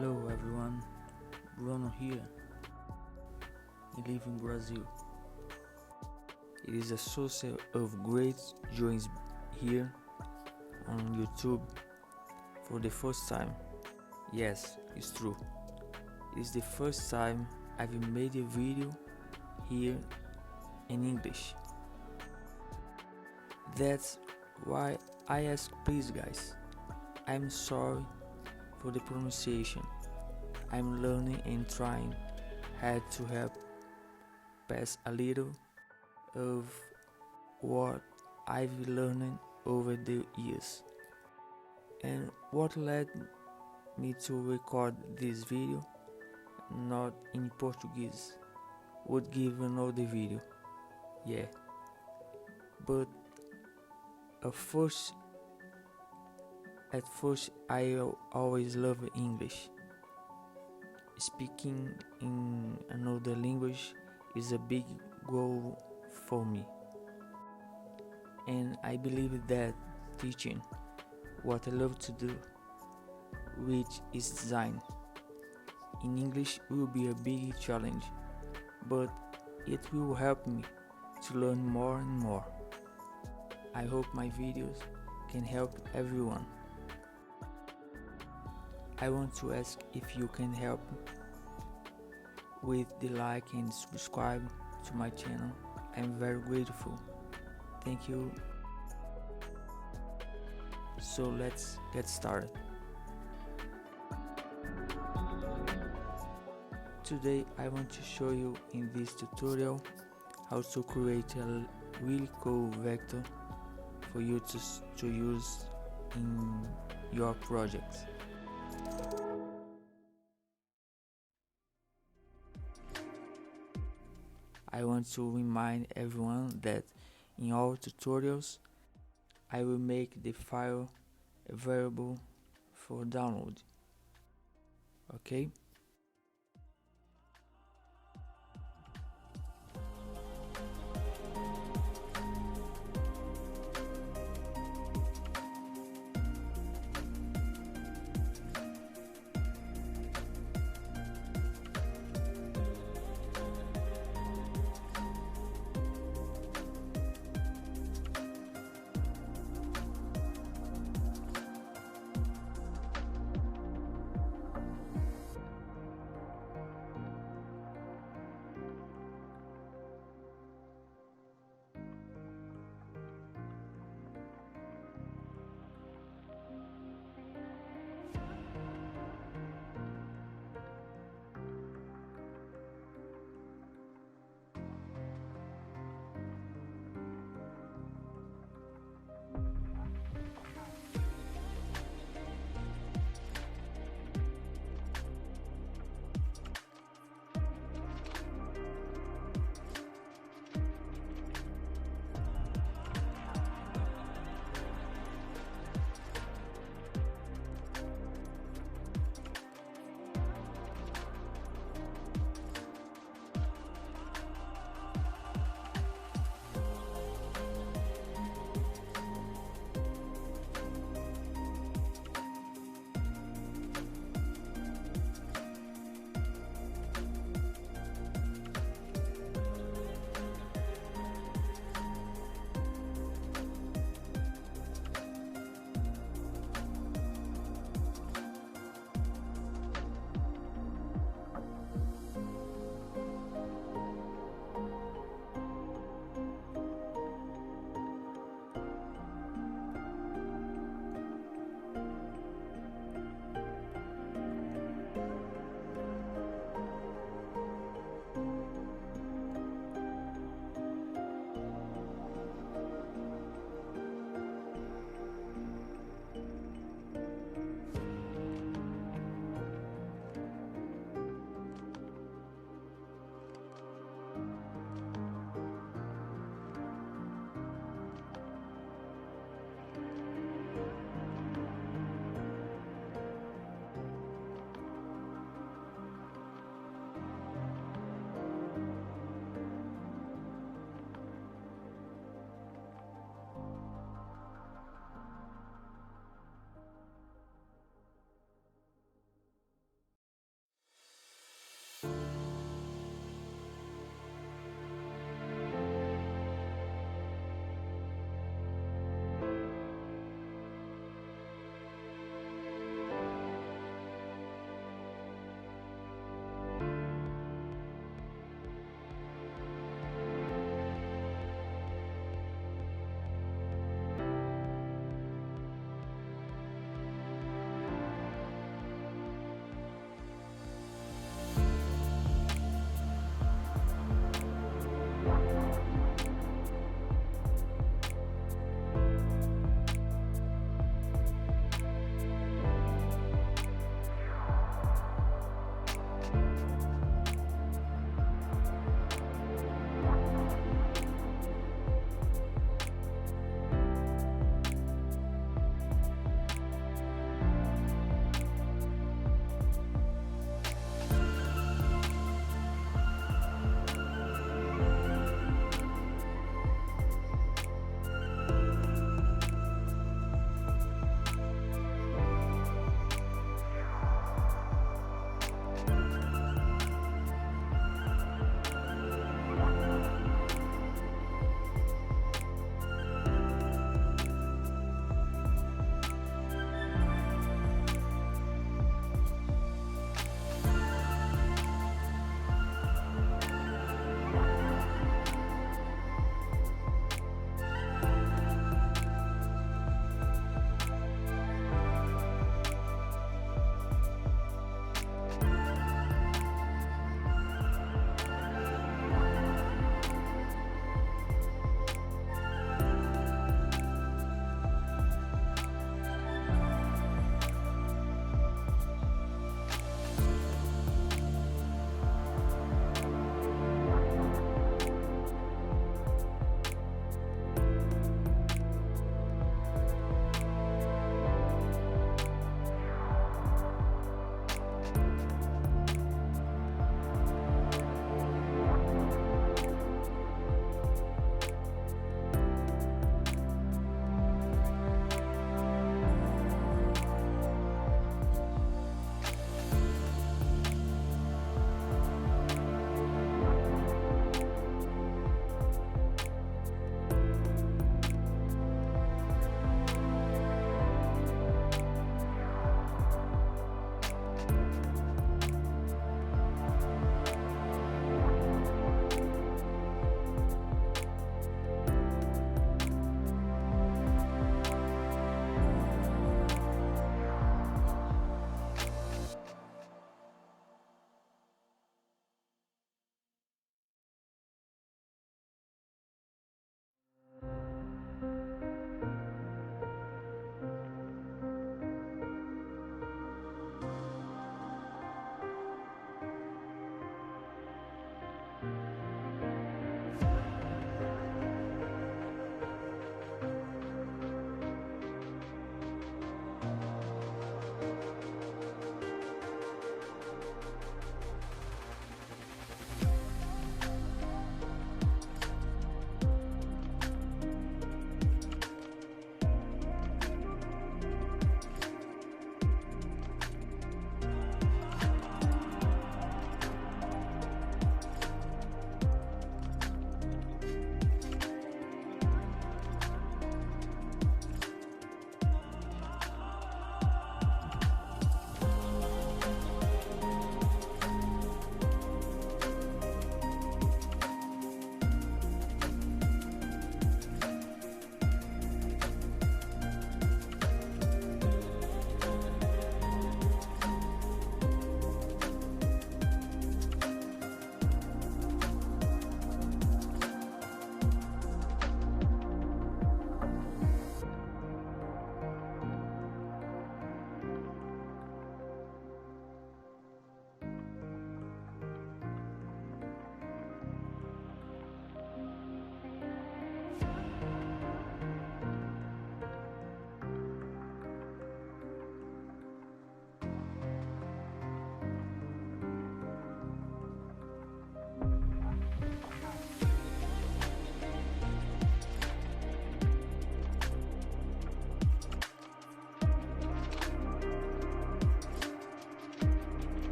Hello everyone, Bruno here. I live in Brazil. It is a source of great joy here on YouTube for the first time. Yes, it's true. It is the first time I've made a video here in English. That's why I ask, please guys. I'm sorry for the pronunciation. I'm learning and trying hard to help pass a little of what I've learned over the years. And what led me to record this video, not in Portuguese, would give another video, yeah. But at first I always loved English. Speaking in another language is a big goal for me, and I believe that teaching what I love to do, which is design, in English will be a big challenge, but it will help me to learn more and more. I hope my videos can help everyone. I want to ask if you can help with the like and subscribe to my channel. I'm very grateful. Thank you. So let's get started. Today I want to show you in this tutorial how to create a really cool vector for you to use in your projects. I want to remind everyone that in all tutorials I will make the file available for download. Okay?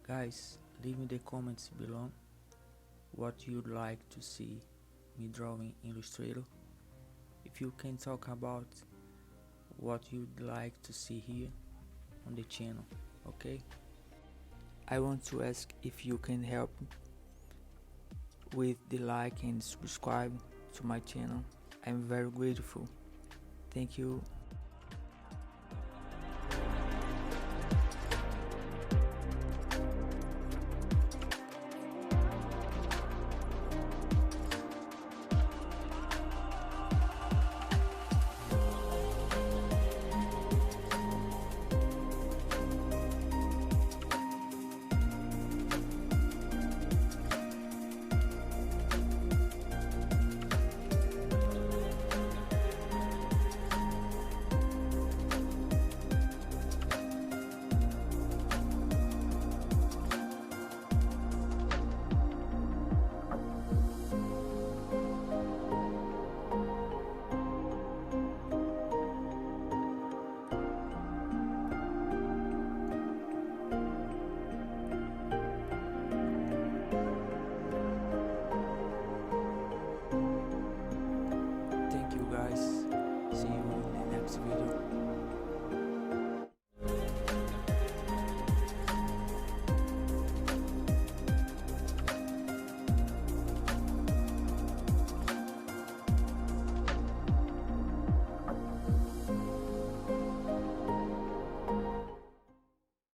Guys, leave me the comments below what you'd like to see me drawing in Illustrator. If you can talk about what you'd like to see here on the channel, okay? I want to ask if you can help with the like and subscribe to my channel. I'm very grateful. Thank you